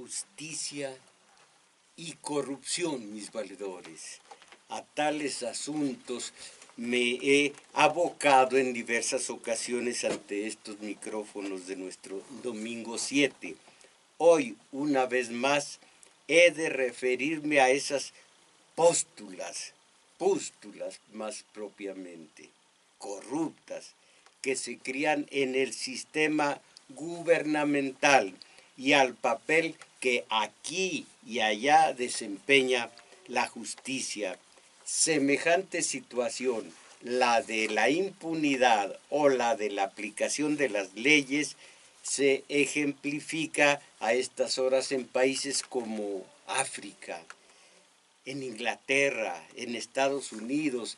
justicia y corrupción, mis valedores. A tales asuntos me he abocado en diversas ocasiones ante estos micrófonos de nuestro domingo 7. Hoy, una vez más, he de referirme a esas pústulas más propiamente, corruptas, que se crían en el sistema gubernamental y al papel que aquí y allá desempeña la justicia. Semejante situación, la de la impunidad o la de la aplicación de las leyes, se ejemplifica a estas horas en países como África, en Inglaterra, en Estados Unidos,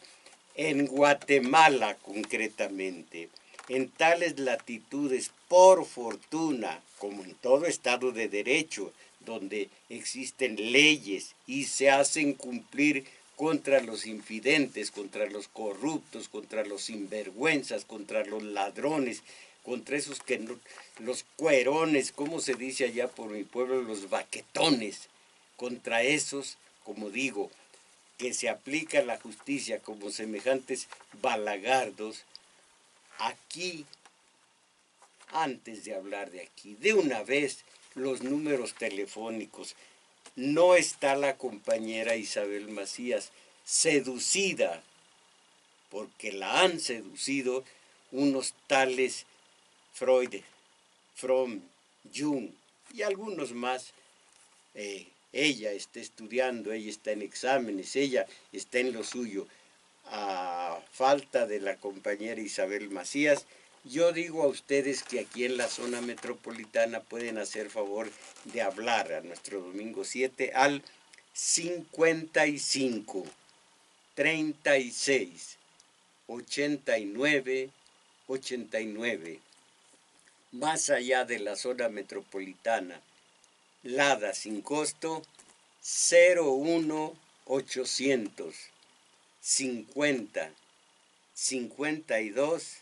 en Guatemala concretamente. En tales latitudes, por fortuna, como en todo Estado de Derecho, donde existen leyes y se hacen cumplir contra los infidentes, contra los corruptos, contra los sinvergüenzas, contra los ladrones, contra esos que no, los cuerones, ¿cómo se dice allá por mi pueblo? Los baquetones, contra esos, como digo, que se aplica la justicia como semejantes balagardos. Aquí, antes de hablar de aquí, de una vez los números telefónicos. No está la compañera Isabel Macías seducida, porque la han seducido unos tales Freud, Fromm, Jung y algunos más. Ella está estudiando, ella está en exámenes, ella está en lo suyo. A falta de la compañera Isabel Macías, yo digo a ustedes que aquí en la zona metropolitana pueden hacer favor de hablar a nuestro domingo 7 al 55 36 89 89. Más allá de la zona metropolitana, Lada sin costo 01 800 50 52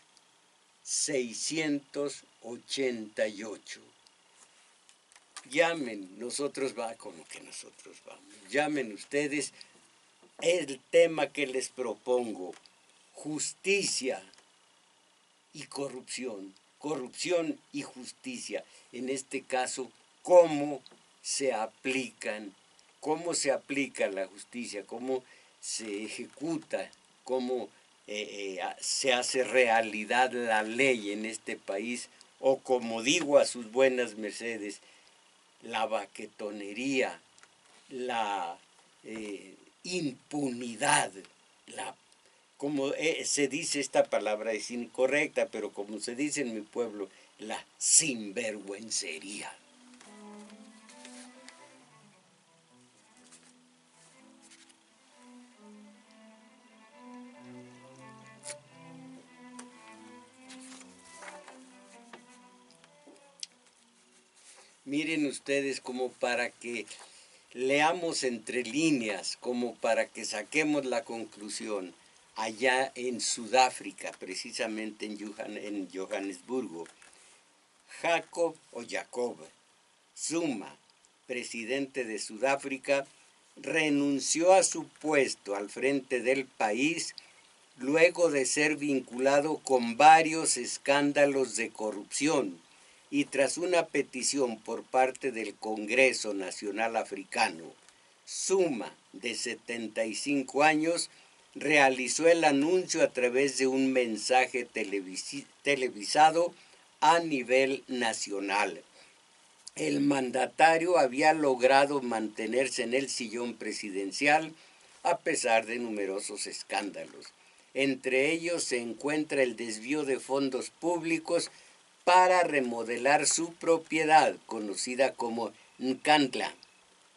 688. Llamen, nosotros vamos. Llamen ustedes. El tema que les propongo: justicia y corrupción. Corrupción y justicia. En este caso, cómo se aplica la justicia, cómo se ejecuta, cómo se hace realidad la ley en este país, o como digo a sus buenas mercedes, la baquetonería, la impunidad, como se dice, esta palabra es incorrecta, pero como se dice en mi pueblo, la sinvergüencería. Miren ustedes, como para que leamos entre líneas, como para que saquemos la conclusión. Allá en Sudáfrica, precisamente en Johannesburgo, Jacob Zuma, presidente de Sudáfrica, renunció a su puesto al frente del país luego de ser vinculado con varios escándalos de corrupción y tras una petición por parte del Congreso Nacional Africano. Zuma, de 75 años, realizó el anuncio a través de un mensaje televisado a nivel nacional. El mandatario había logrado mantenerse en el sillón presidencial a pesar de numerosos escándalos. Entre ellos se encuentra el desvío de fondos públicos para remodelar su propiedad, conocida como Nkandla.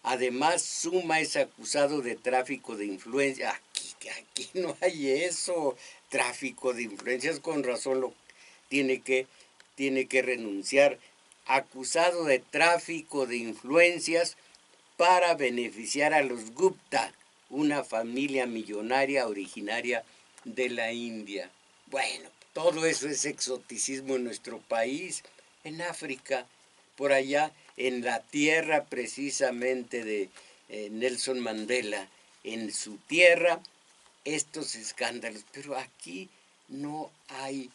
Además, Zuma es acusado de tráfico de influencias. Aquí no hay eso, tráfico de influencias, con razón tiene que renunciar. Acusado de tráfico de influencias para beneficiar a los Gupta, una familia millonaria originaria de la India. Bueno, todo eso es exoticismo en nuestro país. En África, por allá, en la tierra precisamente de Nelson Mandela, en su tierra, estos escándalos. Pero aquí no hay,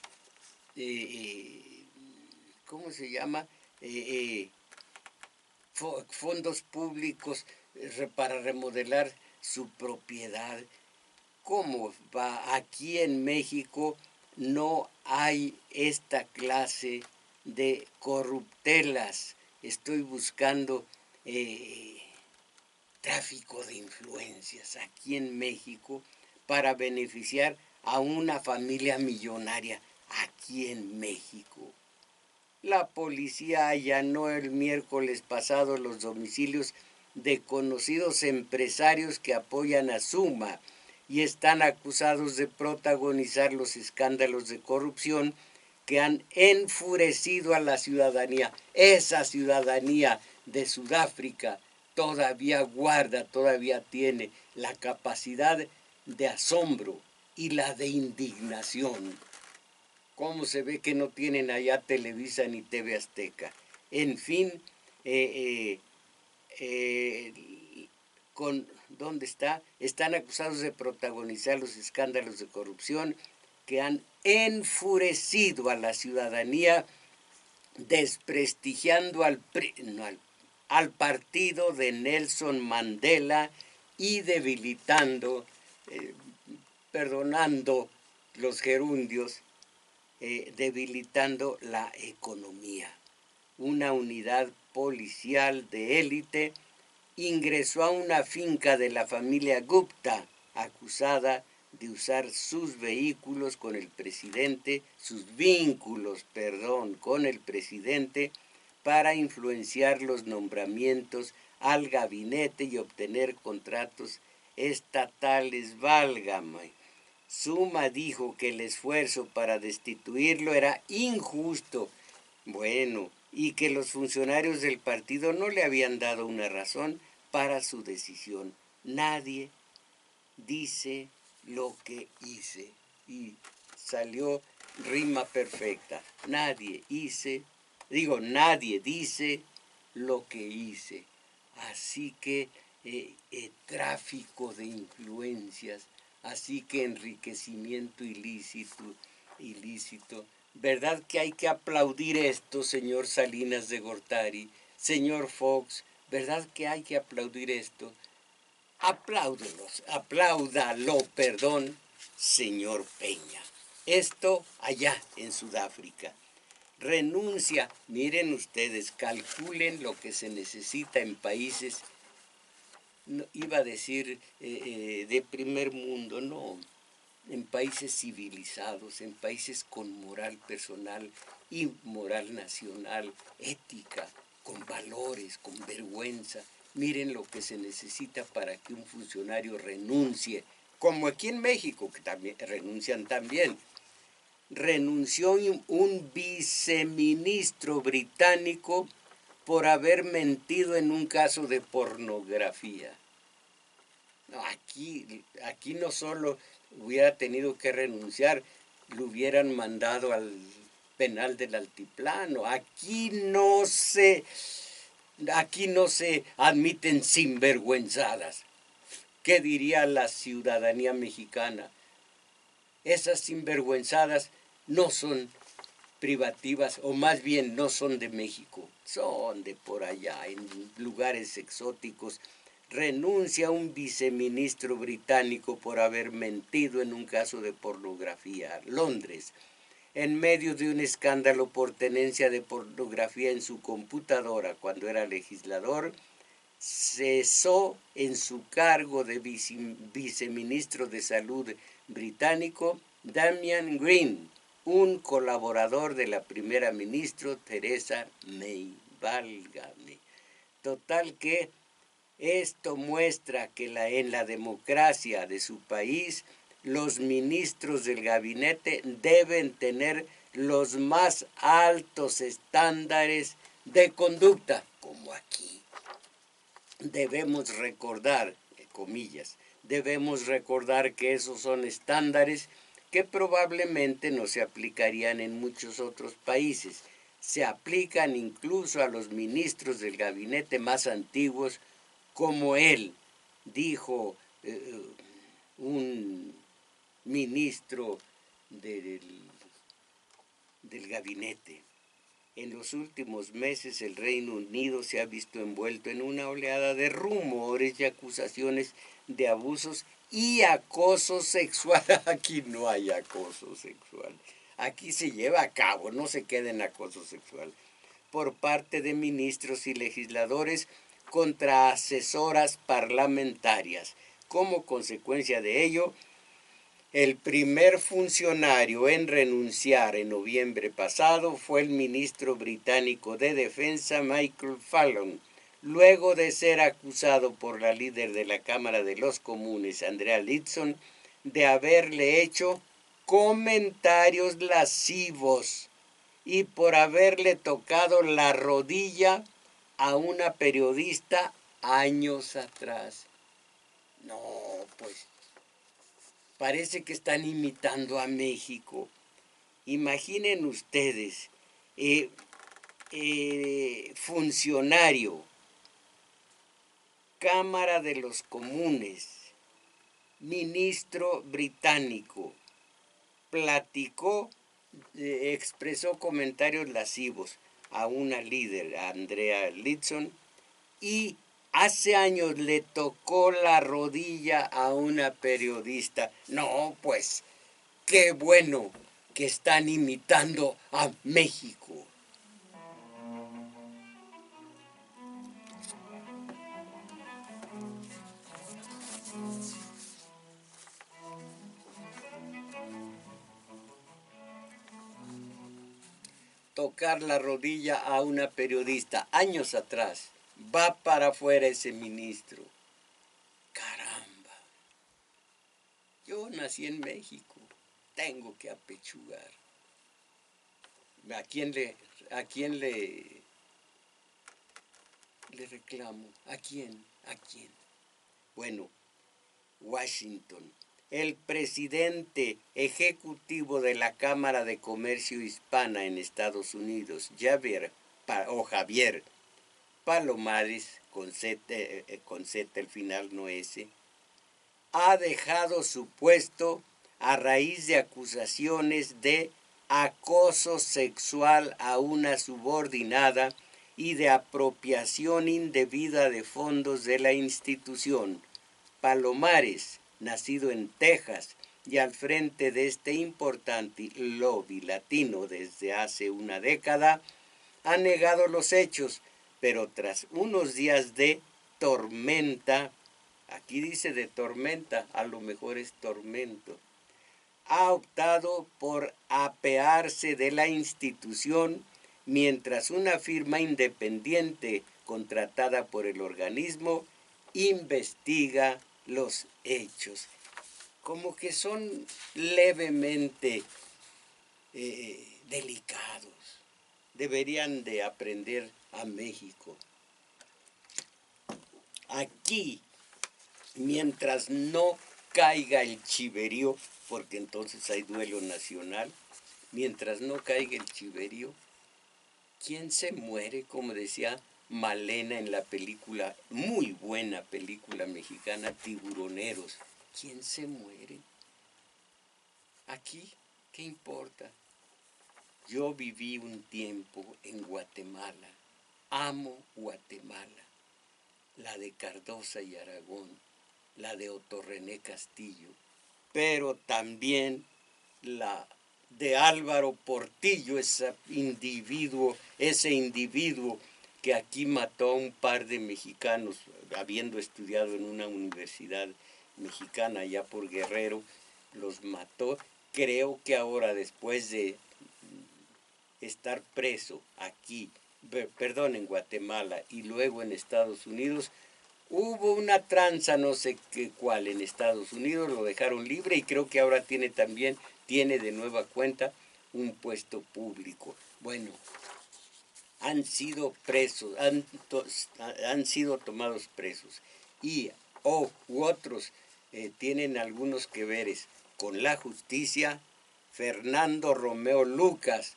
¿cómo se llama? Fondos públicos para remodelar su propiedad. ¿Cómo va? Aquí en México no hay esta clase de corruptelas. Estoy buscando tráfico de influencias aquí en México para beneficiar a una familia millonaria aquí en México. La policía allanó el miércoles pasado los domicilios de conocidos empresarios que apoyan a Suma y están acusados de protagonizar los escándalos de corrupción que han enfurecido a la ciudadanía. Esa ciudadanía de Sudáfrica todavía tiene la capacidad de asombro y la de indignación. ¿Cómo se ve que no tienen allá Televisa ni TV Azteca? En fin, ¿dónde está? Están acusados de protagonizar los escándalos de corrupción que han enfurecido a la ciudadanía, desprestigiando al partido de Nelson Mandela y debilitando, perdonando los gerundios, debilitando la economía. Una unidad policial de élite ingresó a una finca de la familia Gupta, acusada de usar sus vínculos con el presidente, con el presidente, para influenciar los nombramientos al gabinete y obtener contratos estatales. Válgame. Suma dijo que el esfuerzo para destituirlo era injusto. Bueno, y que los funcionarios del partido no le habían dado una razón para su decisión. Nadie dice lo que hice. Y salió rima perfecta. Nadie dice lo que hice. Así que tráfico de influencias, así que enriquecimiento ilícito. ¿Verdad que hay que aplaudir esto, señor Salinas de Gortari, señor Fox? ¿Verdad que hay que aplaudir esto? Apláudalo, señor Peña. Esto allá en Sudáfrica. Renuncia, miren ustedes, calculen lo que se necesita en países, no, iba a decir de primer mundo, no, en países civilizados, en países con moral personal y moral nacional, ética, con valores, con vergüenza. Miren lo que se necesita para que un funcionario renuncie, como aquí en México, que también renuncian también. Renunció un viceministro británico por haber mentido en un caso de pornografía. No, aquí no solo hubiera tenido que renunciar, lo hubieran mandado al penal del altiplano. Aquí no se admiten sinvergüenzadas. ¿Qué diría la ciudadanía mexicana? Esas sinvergüenzadas no son privativas, o más bien no son de México, son de por allá, en lugares exóticos. Renuncia un viceministro británico por haber mentido en un caso de pornografía. Londres, en medio de un escándalo por tenencia de pornografía en su computadora cuando era legislador, cesó en su cargo de viceministro de Salud británico Damian Green, un colaborador de la primera ministra Theresa May. Válgame. Total que esto muestra que en la democracia de su país los ministros del gabinete deben tener los más altos estándares de conducta, como aquí. Debemos recordar, debemos recordar que esos son estándares que probablemente no se aplicarían en muchos otros países. se aplican incluso a los ministros del gabinete más antiguos, como él, dijo un ministro del gabinete. En los últimos meses el Reino Unido se ha visto envuelto en una oleada de rumores y acusaciones de abusos y acoso sexual. Aquí no hay acoso sexual. Aquí se lleva a cabo, no se queda en acoso sexual, por parte de ministros y legisladores contra asesoras parlamentarias. Como consecuencia de ello, el primer funcionario en renunciar en noviembre pasado fue el ministro británico de Defensa Michael Fallon, luego de ser acusado por la líder de la Cámara de los Comunes, Andrea Leadsom, de haberle hecho comentarios lascivos y por haberle tocado la rodilla a una periodista años atrás. No, pues parece que están imitando a México. Imaginen ustedes, funcionario, Cámara de los Comunes, ministro británico, platicó, expresó comentarios lascivos a una líder, a Andrea Leadsom, y hace años le tocó la rodilla a una periodista. No, pues, qué bueno que están imitando a México. Tocar la rodilla a una periodista años atrás. Va para afuera ese ministro. Caramba. Yo nací en México. Tengo que apechugar. A quién le reclamo? ¿A quién? ¿A quién? Bueno, Washington. El presidente ejecutivo de la Cámara de Comercio Hispana en Estados Unidos, Javier Palomares, con Z al final, no S, ha dejado su puesto a raíz de acusaciones de acoso sexual a una subordinada y de apropiación indebida de fondos de la institución. Palomares, nacido en Texas y al frente de este importante lobby latino desde hace una década, ha negado los hechos, pero tras unos días de tormenta, aquí dice de tormenta, a lo mejor es tormento, ha optado por apearse de la institución mientras una firma independiente contratada por el organismo investiga los hechos. Como que son levemente delicados. Deberían de aprender a México. Aquí, mientras no caiga el chiverío, porque entonces hay duelo nacional, mientras no caiga el chiverío, ¿quién se muere? Como decía Malena en la película, muy buena película mexicana, Tiburoneros. ¿Quién se muere? Aquí, ¿qué importa? Yo viví un tiempo en Guatemala. Amo Guatemala. La de Cardosa y Aragón, la de Otto René Castillo, pero también la de Álvaro Portillo, ese individuo que aquí mató a un par de mexicanos, habiendo estudiado en una universidad mexicana allá por Guerrero, los mató. Creo que ahora, después de estar preso aquí, perdón, en Guatemala y luego en Estados Unidos, hubo una tranza, no sé qué cuál, en Estados Unidos, lo dejaron libre y creo que ahora tiene de nueva cuenta un puesto público. Bueno, han sido presos, han sido tomados presos y otros tienen algunos que veres con la justicia. Fernando Romeo Lucas,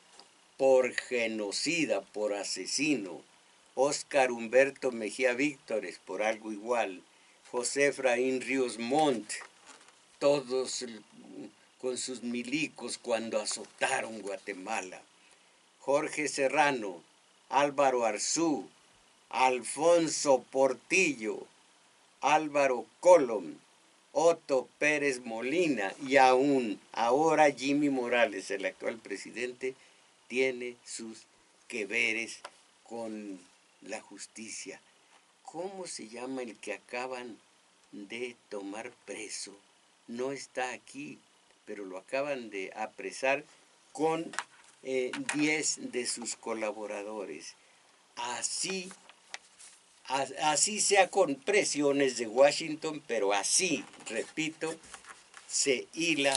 por genocida, por asesino. Óscar Humberto Mejía Víctores, por algo igual. José Efraín Ríos Montt, todos con sus milicos cuando azotaron Guatemala. Jorge Serrano, Álvaro Arzú, Alfonso Portillo, Álvaro Colom, Otto Pérez Molina y aún ahora Jimmy Morales, el actual presidente, tiene sus que veres con la justicia. ¿Cómo se llama el que acaban de tomar preso? No está aquí, pero lo acaban de apresar con 10 de sus colaboradores. Así sea con presiones de Washington, pero así, repito, se hila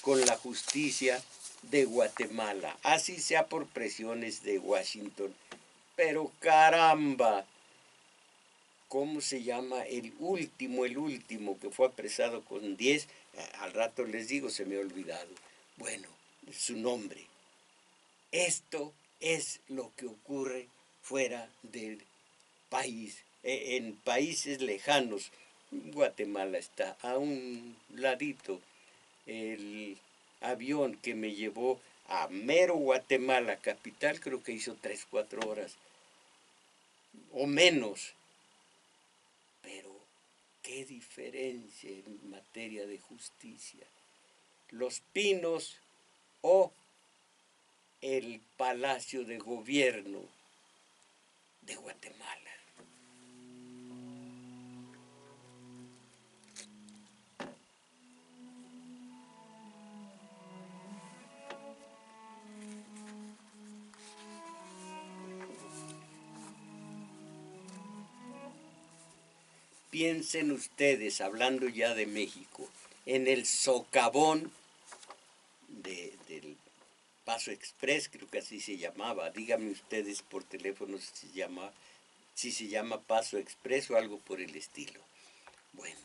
con la justicia de Guatemala. Así sea por presiones de Washington. Pero caramba, ¿cómo se llama el último que fue apresado con 10? Al rato les digo, se me ha olvidado. Bueno, su nombre. Esto es lo que ocurre fuera del país, en países lejanos. Guatemala está a un ladito. El avión que me llevó a mero Guatemala, capital, creo que hizo 3, 4 horas o menos. Pero qué diferencia en materia de justicia. Los Pinos o el Palacio de Gobierno de Guatemala. Piensen ustedes, hablando ya de México, en el socavón del Paso Express, creo que así se llamaba. Díganme ustedes por teléfono si se llama Paso Express o algo por el estilo. Bueno,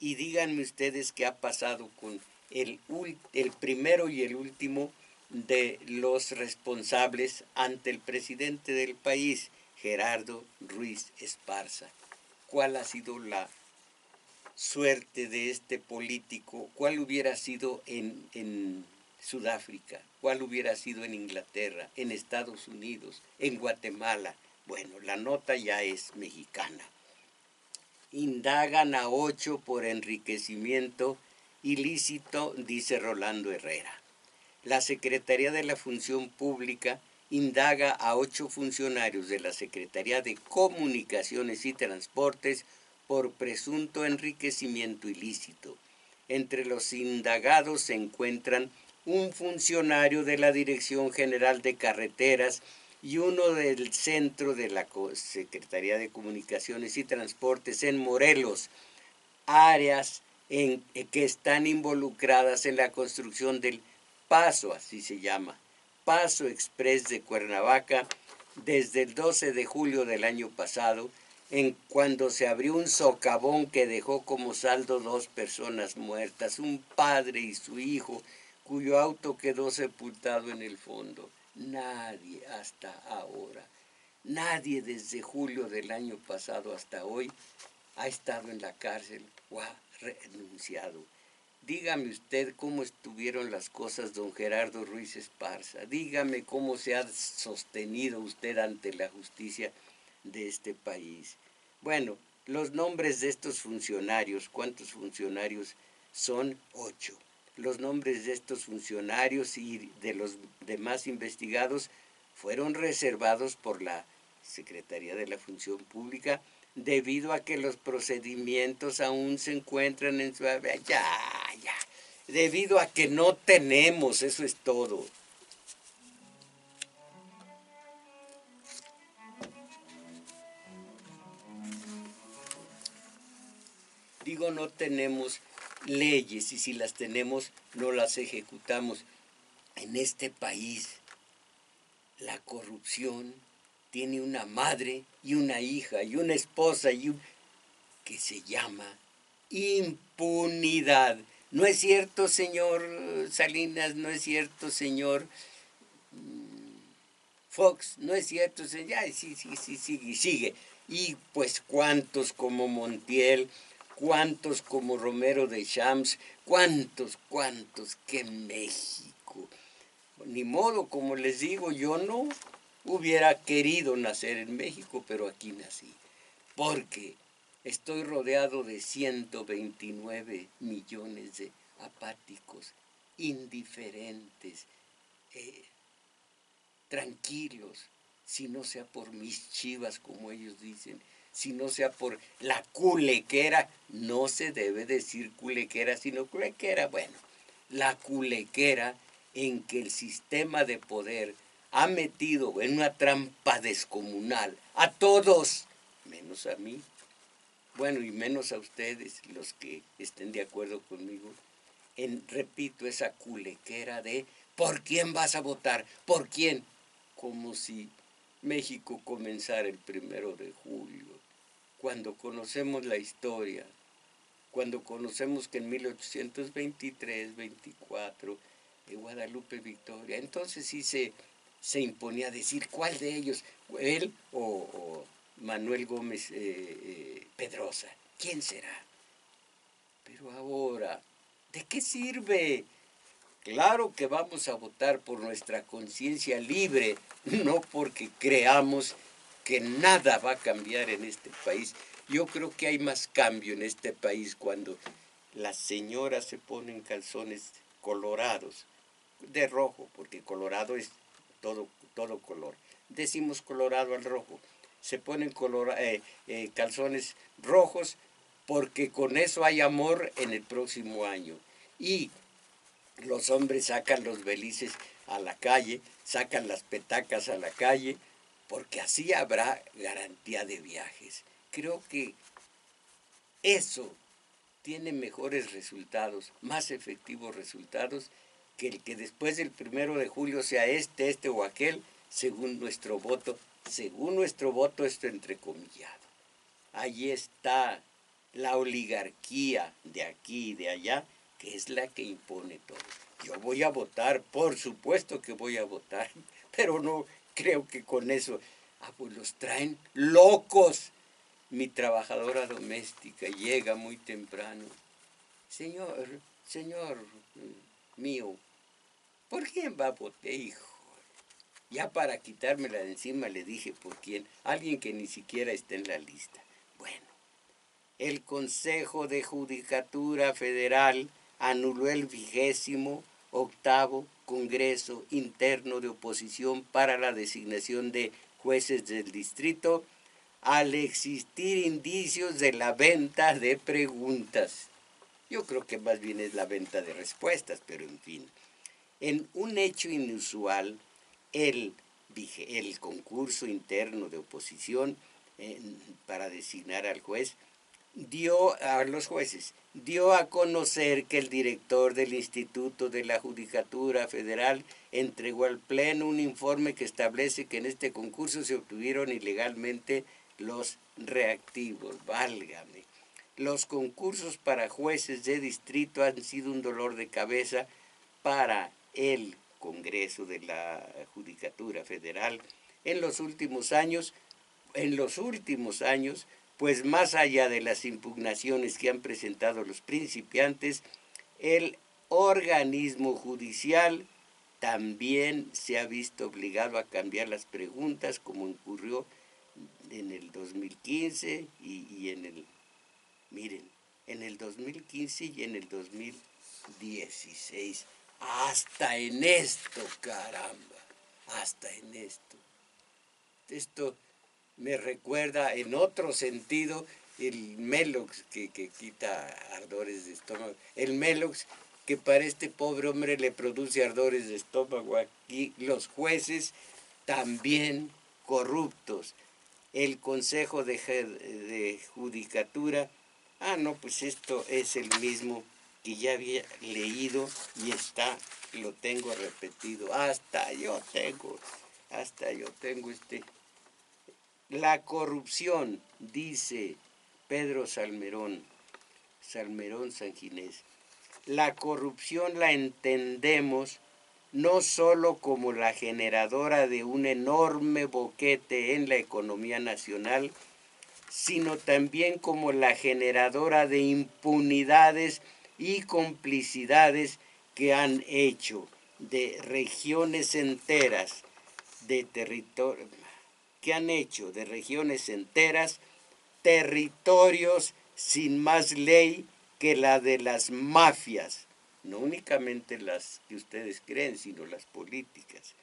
y díganme ustedes qué ha pasado con el primero y el último de los responsables ante el presidente del país, Gerardo Ruiz Esparza. ¿Cuál ha sido la suerte de este político? ¿Cuál hubiera sido en Sudáfrica? ¿Cuál hubiera sido en Inglaterra, en Estados Unidos, en Guatemala? Bueno, la nota ya es mexicana. Indagan a 8 por enriquecimiento ilícito, dice Rolando Herrera. La Secretaría de la Función Pública indaga a 8 funcionarios de la Secretaría de Comunicaciones y Transportes por presunto enriquecimiento ilícito. Entre los indagados se encuentran un funcionario de la Dirección General de Carreteras y uno del Centro de la Secretaría de Comunicaciones y Transportes en Morelos, áreas que están involucradas en la construcción del Paso, así se llama, Paso Express de Cuernavaca, desde el 12 de julio del año pasado, cuando se abrió un socavón que dejó como saldo 2 personas muertas, un padre y su hijo, cuyo auto quedó sepultado en el fondo. Nadie hasta ahora, nadie desde julio del año pasado hasta hoy ha estado en la cárcel o ha renunciado. Dígame usted cómo estuvieron las cosas, don Gerardo Ruiz Esparza. Dígame cómo se ha sostenido usted ante la justicia de este país. Bueno, los nombres de estos funcionarios, ¿cuántos funcionarios son? 8. Los nombres de estos funcionarios y de los demás investigados fueron reservados por la Secretaría de la Función Pública debido a que los procedimientos aún se encuentran en su... Ya. Debido a que no tenemos, eso es todo. Digo, no tenemos leyes y si las tenemos, no las ejecutamos. En este país, la corrupción tiene una madre y una hija y una esposa que se llama impunidad. ¿No es cierto, señor Salinas? ¿No es cierto, señor Fox, no es cierto, ya, sí, sigue, sigue. Y pues cuántos como Montiel, cuántos como Romero de Champs, cuántos, qué México. Ni modo, como les digo, yo no hubiera querido nacer en México, pero aquí nací. Porque estoy rodeado de 129 millones de apáticos, indiferentes, eh, tranquilos, si no sea por mis chivas, como ellos dicen, si no sea por la culequera, no se debe decir culequera, sino culequera, bueno, la culequera en que el sistema de poder ha metido en una trampa descomunal a todos, menos a mí, bueno, y menos a ustedes, los que estén de acuerdo conmigo, en, repito, esa culequera de ¿por quién vas a votar? ¿Por quién? Como si México comenzara el 1 de julio, cuando conocemos la historia, cuando conocemos que en 1823, 24, Guadalupe Victoria, entonces sí se imponía decir cuál de ellos, él o Manuel Gómez Pedrosa, ¿quién será? Pero ahora, ¿de qué sirve? Claro que vamos a votar por nuestra conciencia libre, no porque creamos que nada va a cambiar en este país. Yo creo que hay más cambio en este país cuando las señoras se ponen calzones colorados, de rojo, porque colorado es todo color. Decimos colorado al rojo. Se ponen calzones rojos porque con eso hay amor en el próximo año. Y los hombres sacan los belices a la calle, sacan las petacas a la calle, porque así habrá garantía de viajes. Creo que eso tiene mejores resultados, más efectivos resultados, que el que después del 1 de julio sea este o aquel, según nuestro voto, esto entrecomillado. Ahí está la oligarquía de aquí y de allá, que es la que impone todo. Yo voy a votar, por supuesto que voy a votar, pero no creo que con eso, pues los traen locos. Mi trabajadora doméstica llega muy temprano. Señor mío, ¿por quién va a votar, hijo? Ya para quitármela de encima le dije por quién. Alguien que ni siquiera está en la lista. Bueno, el Consejo de Judicatura Federal anuló el 28º Congreso Interno de Oposición para la designación de jueces del distrito al existir indicios de la venta de preguntas. Yo creo que más bien es la venta de respuestas, pero en fin. En un hecho inusual, el, el concurso interno de oposición para designar al juez dio a conocer que el director del Instituto de la Judicatura Federal entregó al Pleno un informe que establece que en este concurso se obtuvieron ilegalmente los reactivos. Válgame. Los concursos para jueces de distrito han sido un dolor de cabeza para el Congreso de la Judicatura Federal en los últimos años, pues más allá de las impugnaciones que han presentado los principiantes, el organismo judicial también se ha visto obligado a cambiar las preguntas, como ocurrió en el 2015 en el 2015 y en el 2016. Hasta en esto, caramba, hasta en esto. Esto me recuerda en otro sentido el Melox que quita ardores de estómago. El Melox que para este pobre hombre le produce ardores de estómago. Aquí los jueces también corruptos. El Consejo de Judicatura, no, pues esto es el mismo que ya había leído y lo tengo repetido. Hasta yo tengo La corrupción, dice Pedro Salmerón Sanginés, la corrupción la entendemos no solo como la generadora de un enorme boquete en la economía nacional, sino también como la generadora de impunidades y complicidades que han hecho de regiones enteras de territorio, que han hecho de regiones enteras territorios sin más ley que la de las mafias, no únicamente las que ustedes creen, sino las políticas,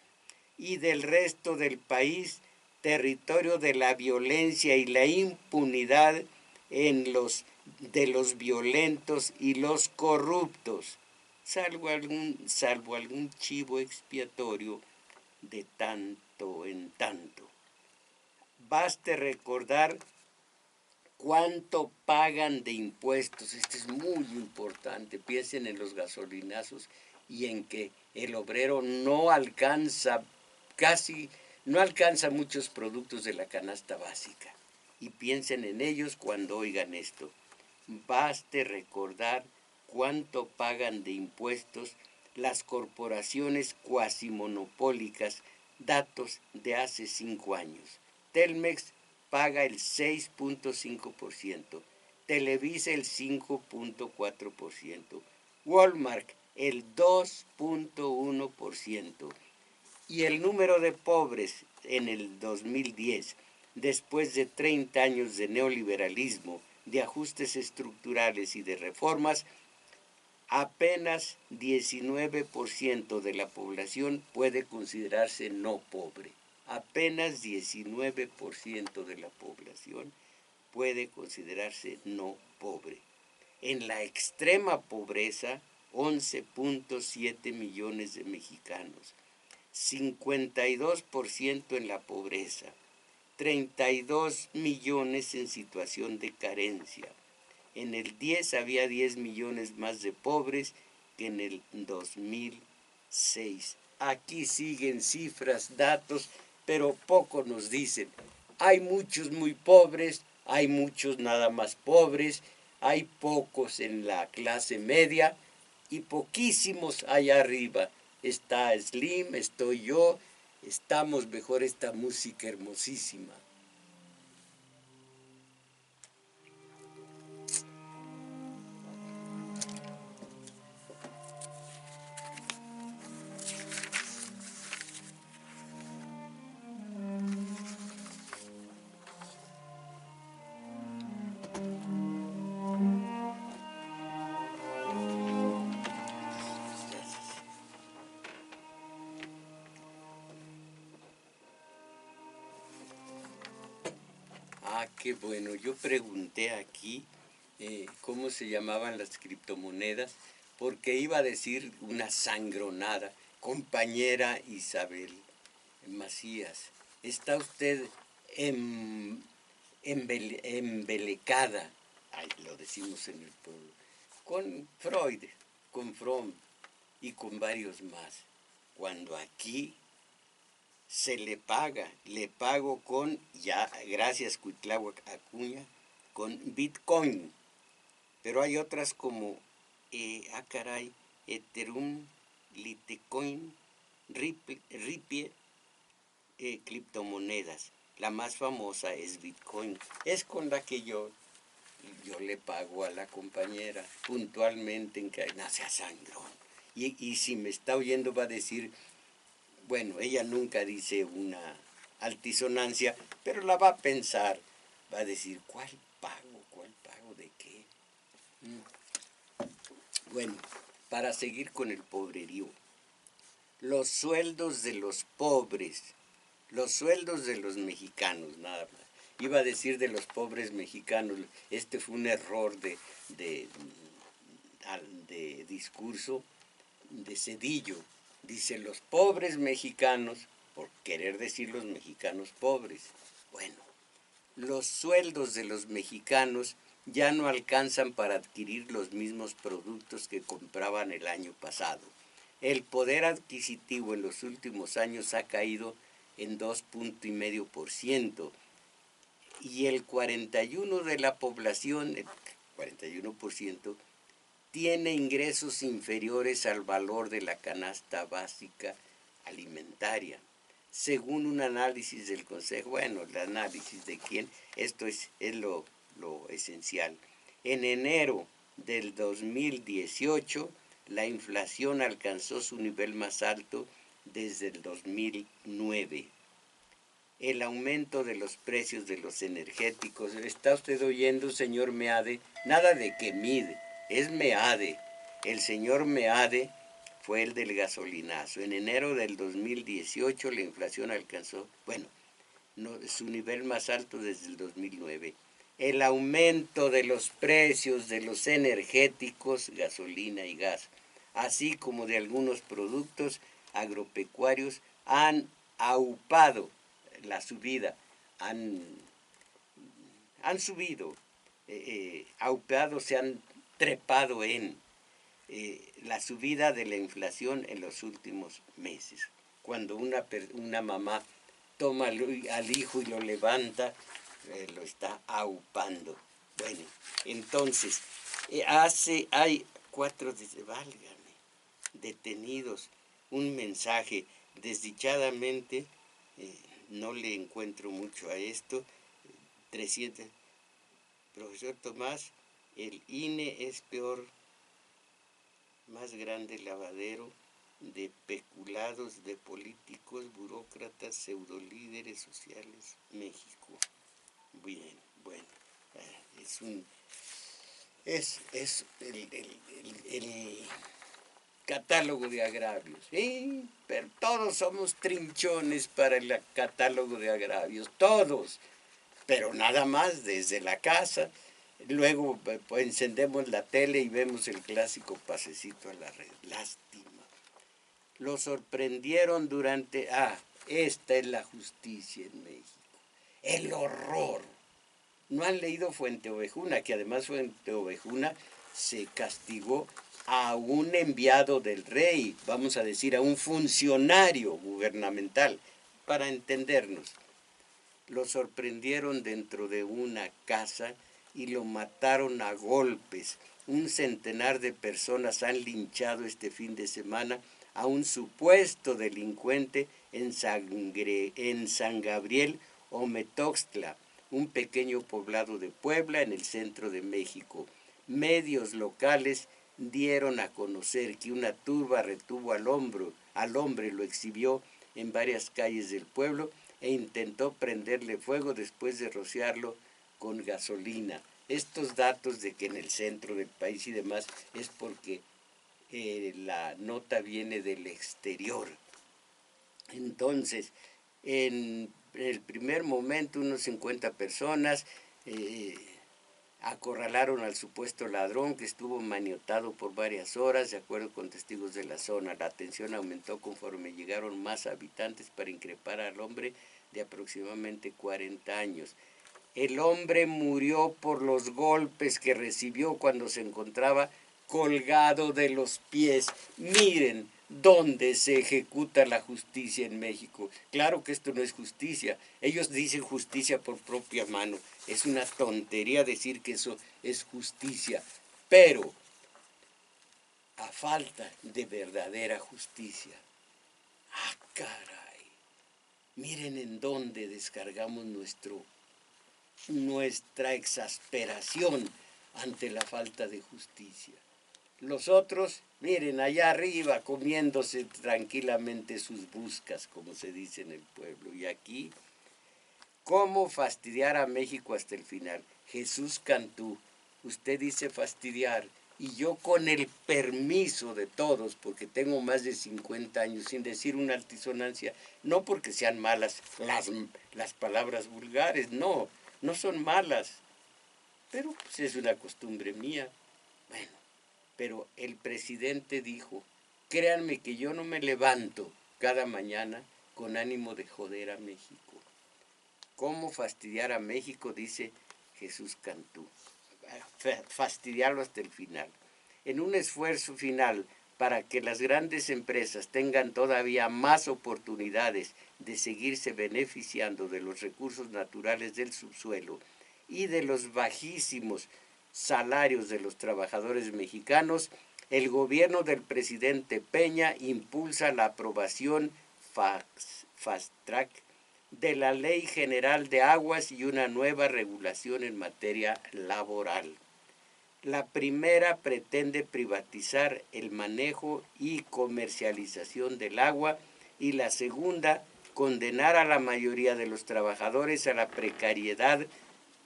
y del resto del país, territorio de la violencia y la impunidad de los violentos y los corruptos, salvo algún chivo expiatorio de tanto en tanto. Baste recordar cuánto pagan de impuestos. Esto es muy importante. Piensen en los gasolinazos y en que el obrero no alcanza no alcanza muchos productos de la canasta básica. Y piensen en ellos cuando oigan esto. Baste recordar cuánto pagan de impuestos las corporaciones cuasimonopólicas, datos de hace 5 años. Telmex paga el 6.5%, Televisa el 5.4%, Walmart el 2.1%. Y el número de pobres en el 2010, después de 30 años de neoliberalismo, de ajustes estructurales y de reformas, apenas 19% de la población puede considerarse no pobre. Apenas 19% de la población puede considerarse no pobre. En la extrema pobreza, 11.7 millones de mexicanos. 52% en la pobreza, 32 millones en situación de carencia. En el 10 había 10 millones más de pobres que en el 2006. Aquí siguen cifras, datos, pero poco nos dicen. Hay muchos muy pobres, hay muchos nada más pobres, hay pocos en la clase media y poquísimos allá arriba. Está Slim, estoy yo, estamos mejor esta música hermosísima. Ah, qué bueno. Yo pregunté aquí cómo se llamaban las criptomonedas, porque iba a decir una sangronada. Compañera Isabel Macías, está usted embelecada, ay, lo decimos en el pueblo, con Freud, con Fromm y con varios más, cuando aquí se le pago con, ya, gracias Cuitláhuac Acuña, con Bitcoin, pero hay otras como, caray, Ethereum, Litecoin, Ripie, criptomonedas. La más famosa es Bitcoin, es con la que yo le pago a la compañera puntualmente en que no sea sangrón. Y si me está oyendo va a decir, bueno, ella nunca dice una altisonancia, pero la va a pensar, va a decir, ¿cuál pago? ¿Cuál pago de qué? Bueno, para seguir con el pobrerío, los sueldos de los pobres, los sueldos de los mexicanos, nada más. Iba a decir de los pobres mexicanos, este fue un error de discurso de Cedillo. Dice los pobres mexicanos, por querer decir los mexicanos pobres. Bueno, los sueldos de los mexicanos ya no alcanzan para adquirir los mismos productos que compraban el año pasado. El poder adquisitivo en los últimos años ha caído en 2,5% y el 41% de la población, el 41%, tiene ingresos inferiores al valor de la canasta básica alimentaria. Según un análisis del Consejo, bueno, el análisis de quién, esto es lo esencial. En enero del 2018, la inflación alcanzó su nivel más alto desde el 2009. El aumento de los precios de los energéticos. ¿Está usted oyendo, señor Meade? Nada de que mide, es Meade. El señor Meade fue el del gasolinazo. En enero del 2018 la inflación alcanzó, su nivel más alto desde el 2009. El aumento de los precios de los energéticos, gasolina y gas, así como de algunos productos agropecuarios, han aupado la subida, han subido, aupeado, se han trepado en la subida de la inflación en los últimos meses. Cuando una mamá toma al hijo y lo levanta, lo está aupando. Bueno, entonces, hay 4, válgame, detenidos, un mensaje, desdichadamente, no le encuentro mucho a esto, 300, profesor Tomás, el INE es peor, más grande lavadero de peculados, de políticos, burócratas, pseudolíderes sociales, México. Bien, bueno, es el catálogo de agravios. ¿Sí? Pero todos somos trinchones para el catálogo de agravios, todos. Pero nada más desde la casa. Luego pues, encendemos la tele y vemos el clásico pasecito a la red. Lástima. Lo sorprendieron durante... esta es la justicia en México. El horror. No han leído Fuente Ovejuna, que además Fuente Ovejuna se castigó a un enviado del rey, vamos a decir, a un funcionario gubernamental, para entendernos. Lo sorprendieron dentro de una casa y lo mataron a golpes. Un centenar de personas han linchado este fin de semana a un supuesto delincuente en San Gabriel Ometoxtla, un pequeño poblado de Puebla en el centro de México. Medios locales dieron a conocer que una turba retuvo al hombre, lo exhibió en varias calles del pueblo e intentó prenderle fuego después de rociarlo con gasolina. Estos datos de que en el centro del país y demás es porque la nota viene del exterior. Entonces, en el primer momento unos 50 personas acorralaron al supuesto ladrón, que estuvo maniotado por varias horas, de acuerdo con testigos de la zona. La tensión aumentó conforme llegaron más habitantes para increpar al hombre de aproximadamente 40 años. El hombre murió por los golpes que recibió cuando se encontraba colgado de los pies. Miren dónde se ejecuta la justicia en México. Claro que esto no es justicia. Ellos dicen justicia por propia mano. Es una tontería decir que eso es justicia. Pero a falta de verdadera justicia. Caray. Miren en dónde descargamos nuestra exasperación ante la falta de justicia. Los otros, miren, allá arriba comiéndose tranquilamente sus buscas, como se dice en el pueblo. Y aquí, ¿cómo fastidiar a México hasta el final? Jesús Cantú, usted dice fastidiar, y yo con el permiso de todos, porque tengo más de 50 años sin decir una altisonancia, no porque sean malas las palabras vulgares, no son malas, pero pues es una costumbre mía. Bueno, pero el presidente dijo, créanme que yo no me levanto cada mañana con ánimo de joder a México. ¿Cómo fastidiar a México? Dice Jesús Cantú. Fastidiarlo hasta el final. En un esfuerzo final para que las grandes empresas tengan todavía más oportunidades de seguirse beneficiando de los recursos naturales del subsuelo y de los bajísimos salarios de los trabajadores mexicanos, el gobierno del presidente Peña impulsa la aprobación fast track de la Ley General de Aguas y una nueva regulación en materia laboral. La primera pretende privatizar el manejo y comercialización del agua y la segunda condenar a la mayoría de los trabajadores a la precariedad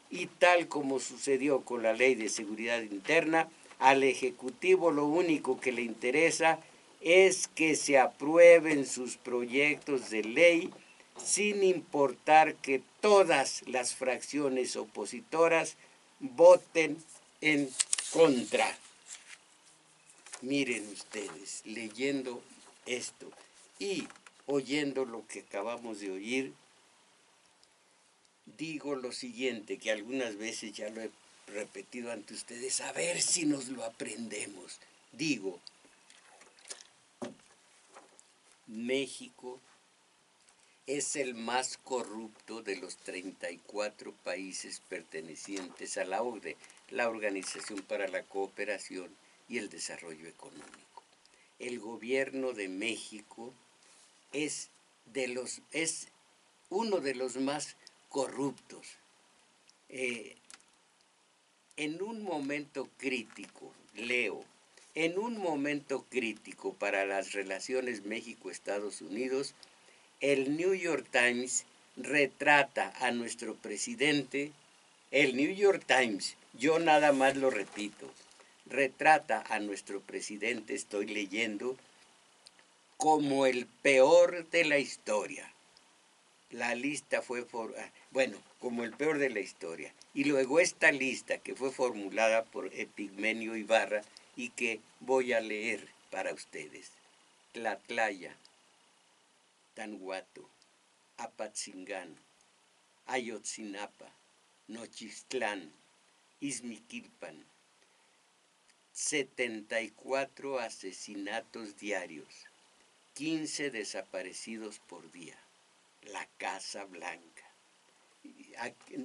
y tal como sucedió con la Ley de Seguridad Interna, al Ejecutivo lo único que le interesa es que se aprueben sus proyectos de ley sin importar que todas las fracciones opositoras voten en contra. Miren ustedes, leyendo esto y oyendo lo que acabamos de oír, digo lo siguiente, que algunas veces ya lo he repetido ante ustedes, a ver si nos lo aprendemos. Digo, México es el más corrupto de los 34 países pertenecientes a la OCDE, la Organización para la Cooperación y el Desarrollo Económico. El gobierno de México es uno de los más corruptos. En un momento crítico, leo, en un momento crítico para las relaciones México-Estados Unidos, el New York Times retrata a nuestro presidente, el New York Times, yo nada más lo repito, retrata a nuestro presidente, estoy leyendo, como el peor de la historia. La lista fue, como el peor de la historia. Y luego esta lista que fue formulada por Epigmenio Ibarra y que voy a leer para ustedes. Tlatlaya, Tanhuato, Apatzingán, Ayotzinapa, Nochistlán, Izmiquilpan. 74 asesinatos diarios, 15 desaparecidos por día. La Casa Blanca.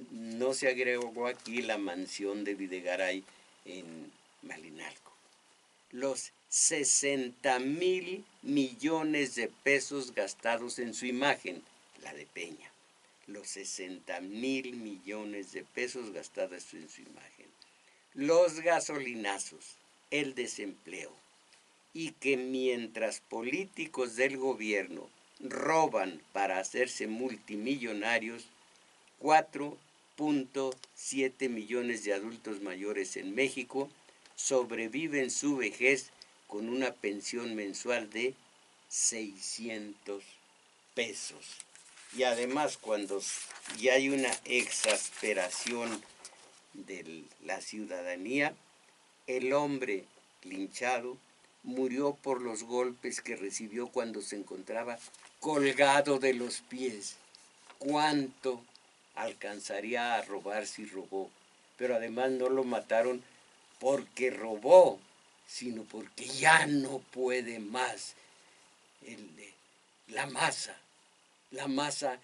No se agregó aquí la mansión de Videgaray en Malinalco. Los 60,000 millones de pesos gastados en su imagen, la de Peña. Los 60,000 millones de pesos gastados en su imagen. Los gasolinazos, el desempleo. Y que mientras políticos del gobierno roban para hacerse multimillonarios, 4.7 millones de adultos mayores en México sobreviven su vejez con una pensión mensual de 600 pesos. Y además, cuando ya hay una exasperación de la ciudadanía, el hombre linchado murió por los golpes que recibió cuando se encontraba colgado de los pies. ¿Cuánto alcanzaría a robar si robó? Pero además no lo mataron porque robó, sino porque ya no puede más. La masa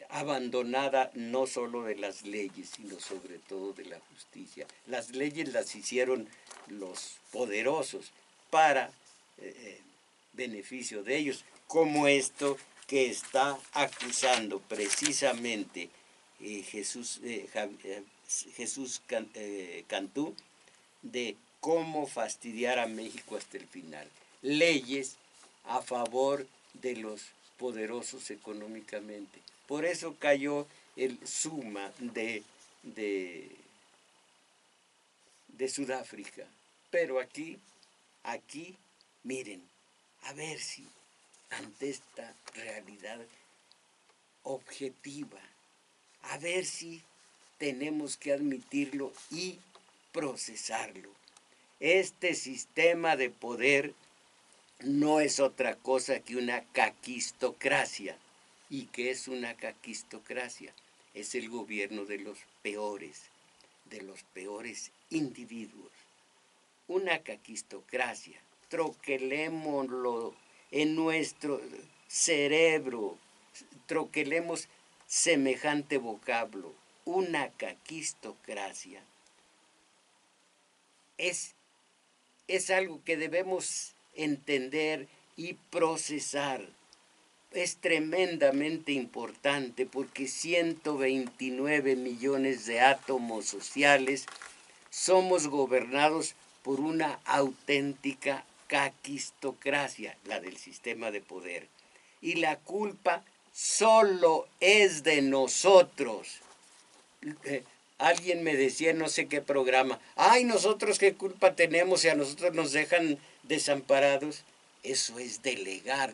abandonada no solo de las leyes, sino sobre todo de la justicia. Las leyes las hicieron los poderosos para beneficio de ellos, como esto que está acusando precisamente Jesús Cantú, de cómo fastidiar a México hasta el final. Leyes a favor de los poderosos económicamente. Por eso cayó el Suma de Sudáfrica. Pero aquí, miren, a ver si ante esta realidad objetiva, a ver si tenemos que admitirlo y procesarlo. Este sistema de poder no es otra cosa que una caquistocracia. ¿Y qué es una caquistocracia? Es el gobierno de los peores individuos. Una caquistocracia, troquelémoslo en nuestro cerebro, troquelemos semejante vocablo. Una caquistocracia es, es algo que debemos entender y procesar. Es tremendamente importante porque 129 millones de átomos sociales somos gobernados por una auténtica caquistocracia, la del sistema de poder. Y la culpa solo es de nosotros. Alguien me decía en no sé qué programa, ay, nosotros qué culpa tenemos si a nosotros nos dejan desamparados. Eso es delegar,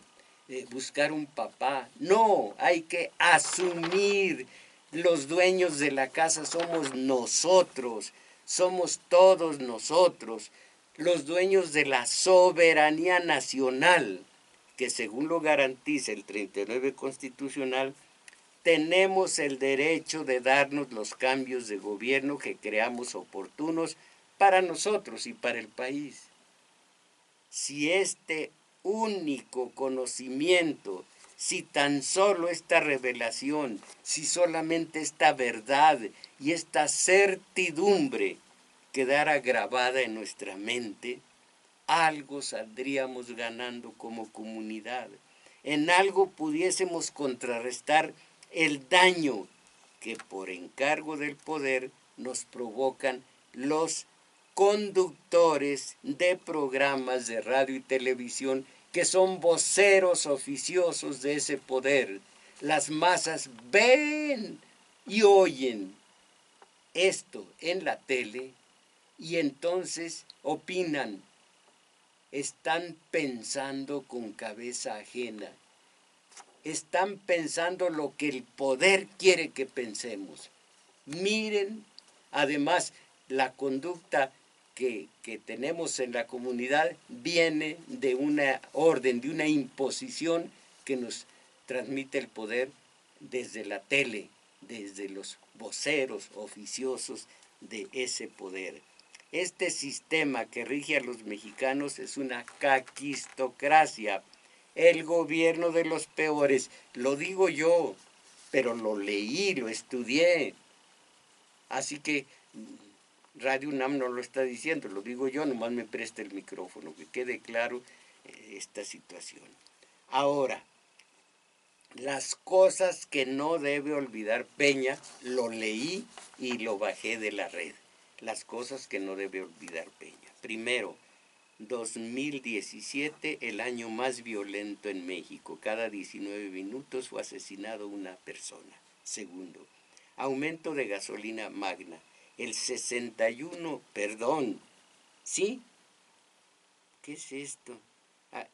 buscar un papá. No, hay que asumir. Los dueños de la casa somos nosotros, somos todos nosotros, los dueños de la soberanía nacional, que según lo garantiza el 39 constitucional, tenemos el derecho de darnos los cambios de gobierno que creamos oportunos para nosotros y para el país. Si este único conocimiento, si tan solo esta revelación, si solamente esta verdad y esta certidumbre quedara grabada en nuestra mente, algo saldríamos ganando como comunidad. En algo pudiésemos contrarrestar el daño que por encargo del poder nos provocan los conductores de programas de radio y televisión que son voceros oficiosos de ese poder. Las masas ven y oyen esto en la tele y entonces opinan. Están pensando con cabeza ajena. Están pensando lo que el poder quiere que pensemos. Miren, además, la conducta que tenemos en la comunidad viene de una orden, de una imposición que nos transmite el poder desde la tele, desde los voceros oficiosos de ese poder. Este sistema que rige a los mexicanos es una caquistocracia, el gobierno de los peores. Lo digo yo, pero lo leí, lo estudié. Así que Radio UNAM no lo está diciendo, lo digo yo, nomás me presta el micrófono, que quede claro esta situación. Ahora, las cosas que no debe olvidar Peña, lo leí y lo bajé de la red. Las cosas que no debe olvidar Peña. Primero, 2017, el año más violento en México. Cada 19 minutos fue asesinado una persona. Segundo, aumento de gasolina magna. El 61, perdón, ¿sí? ¿Qué es esto? Ah,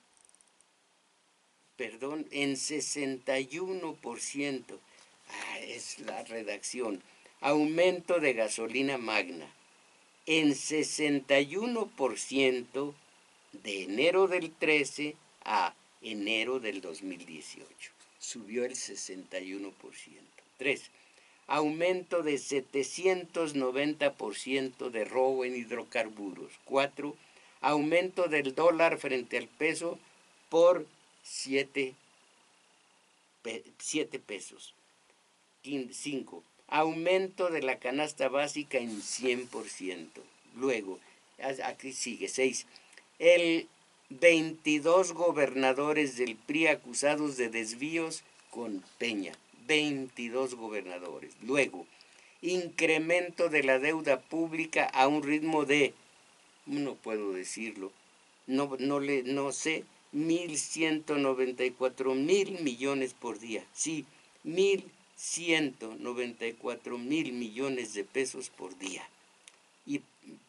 perdón, en 61%. Es la redacción. Aumento de gasolina magna. En 61% de enero del 13 a enero del 2018. Subió el 61%. 3. Aumento de 790% de robo en hidrocarburos. 4. Aumento del dólar frente al peso por 7 pesos. 5. Aumento de la canasta básica en 100%. Luego, aquí sigue, 6. El 22 gobernadores del PRI acusados de desvíos con Peña. 22 gobernadores. Luego, incremento de la deuda pública a un ritmo de, no puedo decirlo, no sé, 1.194.000 millones por día. Sí, 1.194.000 millones de pesos por día. Y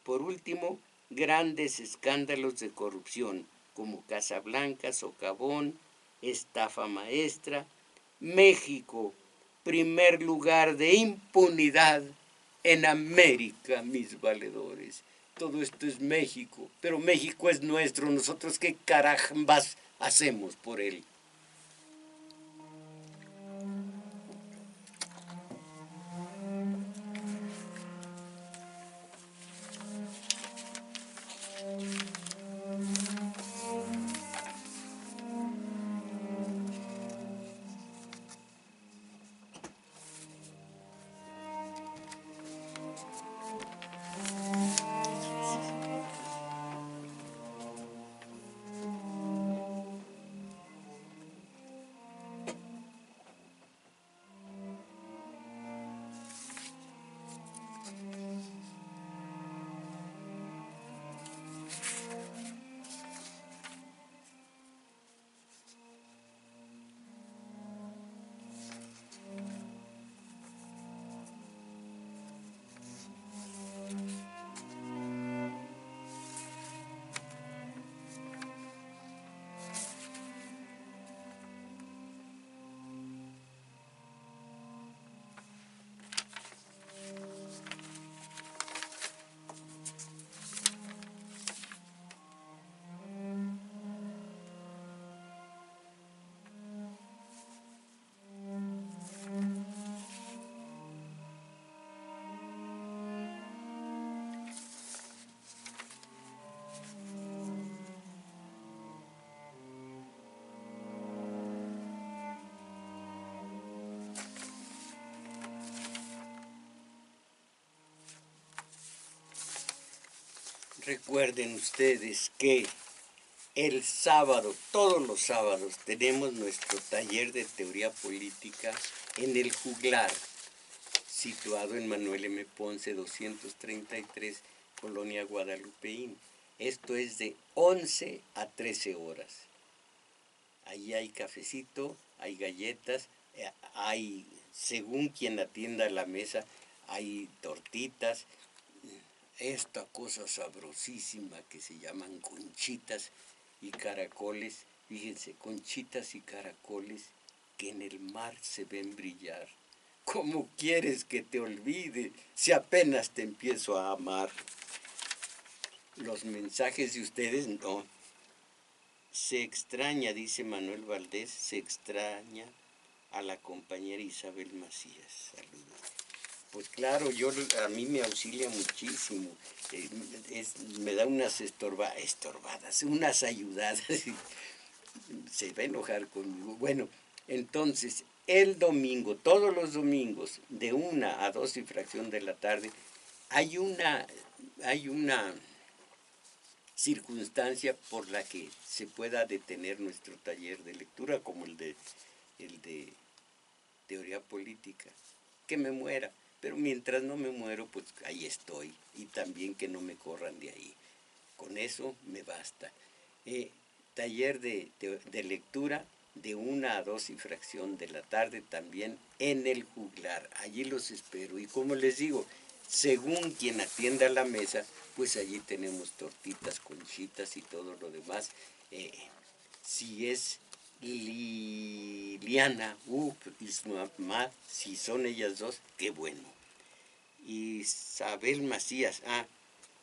por último, grandes escándalos de corrupción como Casablanca, Socavón, estafa maestra. México, primer lugar de impunidad en América, mis valedores. Todo esto es México, pero México es nuestro. ¿Nosotros qué carambas hacemos por él? Recuerden ustedes que el sábado, todos los sábados, tenemos nuestro taller de teoría política en el Juglar, situado en Manuel M. Ponce 233, Colonia Guadalupeín. Esto es de 11 a 13 horas. Ahí hay cafecito, hay galletas, hay, según quien atienda la mesa, hay tortitas, esta cosa sabrosísima que se llaman conchitas y caracoles. Fíjense, conchitas y caracoles que en el mar se ven brillar. ¿Cómo quieres que te olvide si apenas te empiezo a amar? Los mensajes de ustedes no. Se extraña, dice Manuel Valdés, se extraña a la compañera Isabel Macías. Saludos. Pues claro, a mí me auxilia muchísimo. Me da unas estorbadas, unas ayudadas. Se va a enojar conmigo. Bueno, entonces, el domingo, todos los domingos, de 1 a 2 y fracción de la tarde, hay una circunstancia por la que se pueda detener nuestro taller de lectura, como el de teoría política. Que me muera, pero mientras no me muero, pues ahí estoy, y también que no me corran de ahí. Con eso me basta. Taller de lectura de 1 a 2 y fracción de la tarde también en el Juglar. Allí los espero. Y como les digo, según quien atienda la mesa, pues allí tenemos tortitas, conchitas y todo lo demás. Si es Liliana y su mamá, si son ellas dos, qué bueno. Isabel Macías,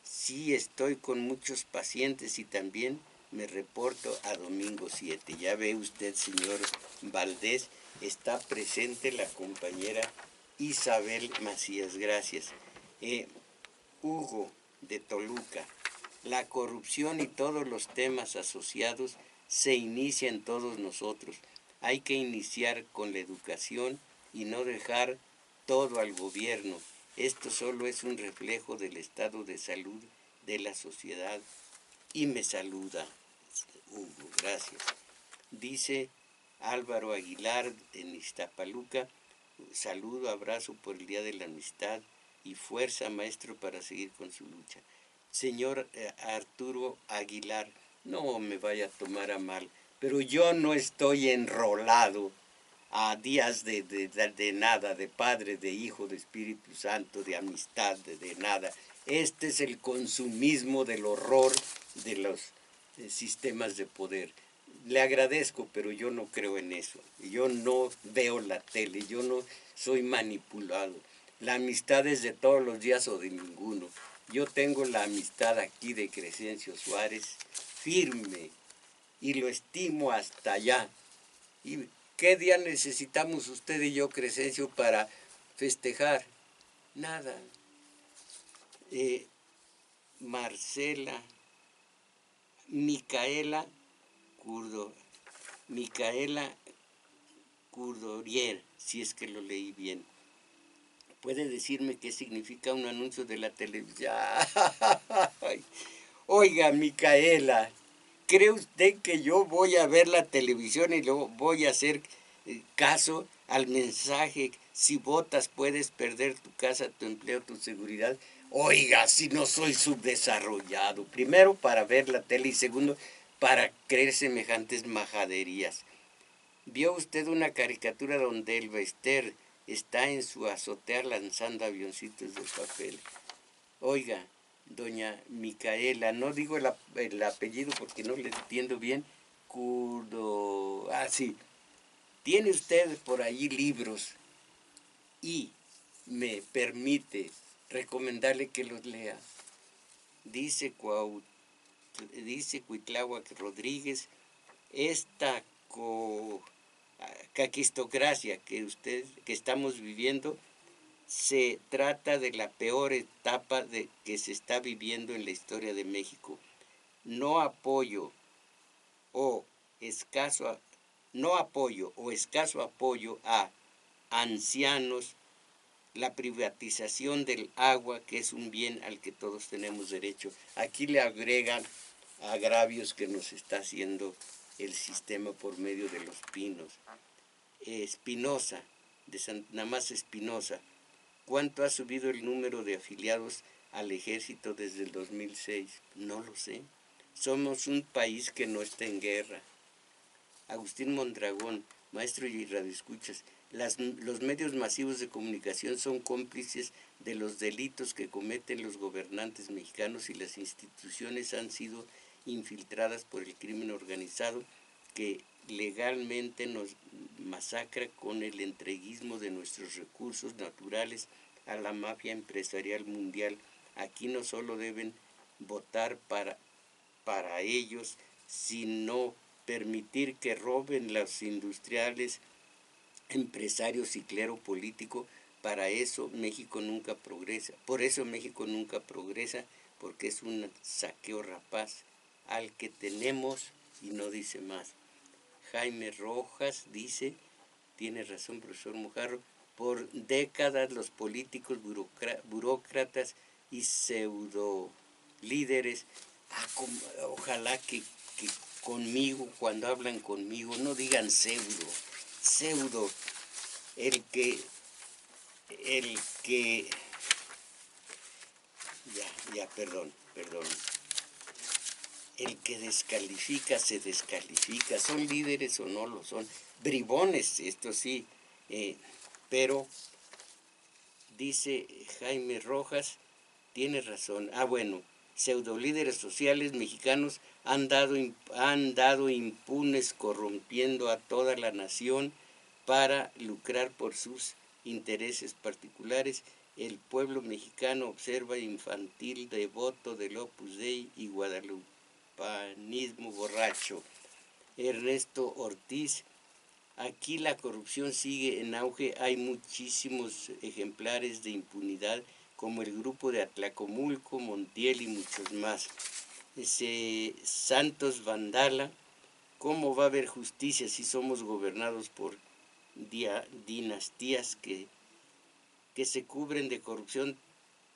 sí estoy con muchos pacientes y también me reporto a domingo 7. Ya ve usted, señor Valdés, está presente la compañera Isabel Macías, gracias. Hugo de Toluca, la corrupción y todos los temas asociados se inicia en todos nosotros. Hay que iniciar con la educación y no dejar todo al gobierno. Esto solo es un reflejo del estado de salud de la sociedad. Y me saluda, Hugo, gracias. Dice Álvaro Aguilar en Iztapaluca, saludo, abrazo por el Día de la Amistad y fuerza, maestro, para seguir con su lucha. Señor Arturo Aguilar, no me vaya a tomar a mal, pero yo no estoy enrolado a días de nada, de Padre, de Hijo, de Espíritu Santo, de amistad, de nada. Este es el consumismo del horror de los sistemas de poder. Le agradezco, pero yo no creo en eso. Yo no veo la tele, yo no soy manipulado. La amistad es de todos los días o de ninguno. Yo tengo la amistad aquí de Crescencio Suárez, firme, y lo estimo hasta allá. ¿Y qué día necesitamos usted y yo, Crescencio, para festejar? Nada. Marcela, Micaela Curdorier, si es que lo leí bien. ¿Puede decirme qué significa un anuncio de la televisión? Oiga, Micaela, ¿cree usted que yo voy a ver la televisión y luego voy a hacer caso al mensaje? Si votas puedes perder tu casa, tu empleo, tu seguridad. Oiga, si no soy subdesarrollado. Primero, para ver la tele, y segundo, para creer semejantes majaderías. ¿Vio usted una caricatura donde el Bester está en su azotea lanzando avioncitos de papel? Oiga, doña Micaela, no digo el apellido porque no le entiendo bien. Sí. Tiene usted por allí libros y me permite recomendarle que los lea. Dice Cuitláhuac Rodríguez, esta caquistocracia que estamos viviendo se trata de la peor etapa que se está viviendo en la historia de México. No apoyo o escaso apoyo a ancianos la privatización del agua, que es un bien al que todos tenemos derecho. Aquí le agregan agravios que nos está haciendo el sistema por medio de los pinos. Espinosa, nada más Espinosa, ¿cuánto ha subido el número de afiliados al ejército desde el 2006? No lo sé. Somos un país que no está en guerra. Agustín Mondragón, maestro y radioescuchas, los medios masivos de comunicación son cómplices de los delitos que cometen los gobernantes mexicanos y las instituciones han sido infiltradas por el crimen organizado que legalmente nos masacra con el entreguismo de nuestros recursos naturales a la mafia empresarial mundial. Aquí no solo deben votar para ellos, sino permitir que roben los industriales, empresarios y clero político. Para eso México nunca progresa. Por eso México nunca progresa, porque es un saqueo rapaz al que tenemos y no dice más. Jaime Rojas dice, tiene razón profesor Mojarro, por décadas los políticos, burócratas y pseudo líderes, ojalá que conmigo, cuando hablan conmigo, no digan pseudo, el que, perdón, el que descalifica se descalifica, son líderes o no lo son, bribones, esto sí, pero dice Jaime Rojas, tiene razón, bueno, pseudolíderes sociales mexicanos han dado impunes corrompiendo a toda la nación para lucrar por sus intereses particulares. El pueblo mexicano observa infantil devoto del Opus Dei y guadalupanismo borracho. Ernesto Ortiz, aquí la corrupción sigue en auge, hay muchísimos ejemplares de impunidad como el grupo de Atlacomulco, Montiel y muchos más. Santos Vandala, ¿cómo va a haber justicia si somos gobernados por dinastías que se cubren de corrupción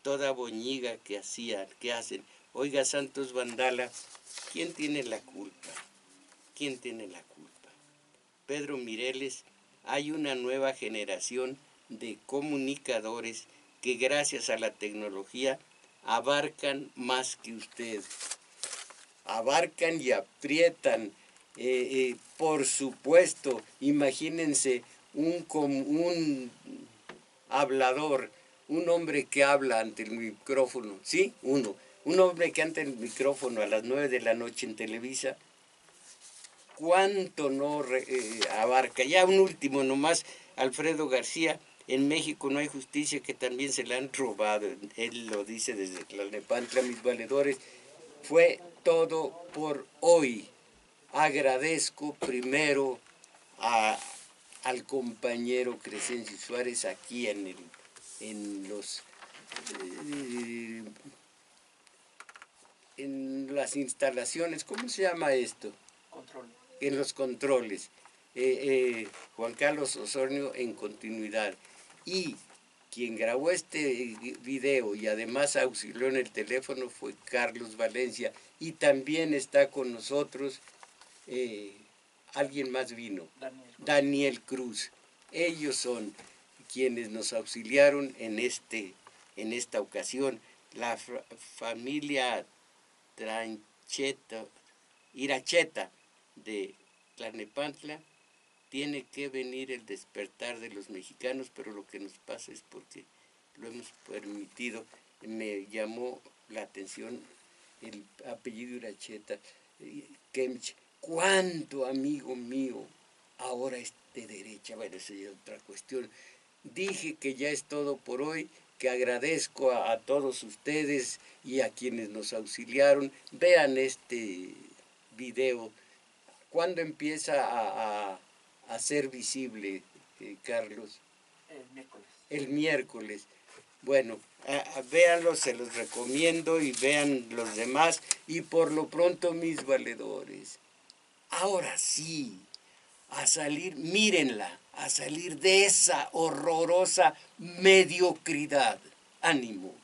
toda boñiga que hacen? Oiga, Santos Vandala, ¿quién tiene la culpa? ¿Quién tiene la culpa? Pedro Mireles, hay una nueva generación de comunicadores que gracias a la tecnología abarcan más que usted. Abarcan y aprietan. Por supuesto, imagínense un hablador, un hombre que habla ante el micrófono, ¿sí? Un hombre que ante el micrófono a las 9 de la noche en Televisa, ¿cuánto no abarca? Ya un último nomás, Alfredo García, en México no hay justicia, que también se la han robado, él lo dice desde Tlalnepantla, mis valedores. Fue todo por hoy. Agradezco primero al compañero Crescencio Suárez aquí en las instalaciones, ¿cómo se llama esto? Control. En los controles. Juan Carlos Osornio en continuidad. Y quien grabó este video y además auxilió en el teléfono fue Carlos Valencia. Y también está con nosotros, alguien más vino, Daniel Cruz. Ellos son quienes nos auxiliaron en esta ocasión. La familia Iracheta de Tlalnepantla. Tiene que venir el despertar de los mexicanos, pero lo que nos pasa es porque lo hemos permitido. Me llamó la atención el apellido Iracheta, Kemch. ¿Cuánto, amigo mío, ahora es de derecha? Bueno, esa es otra cuestión. Dije que ya es todo por hoy, que agradezco a todos ustedes y a quienes nos auxiliaron. Vean este video. ¿Cuándo empieza a ser visible, Carlos? El miércoles. El miércoles. Bueno, véanlo, se los recomiendo y vean los demás. Y por lo pronto, mis valedores, ahora sí, a salir, mírenla, a salir de esa horrorosa mediocridad. Ánimo.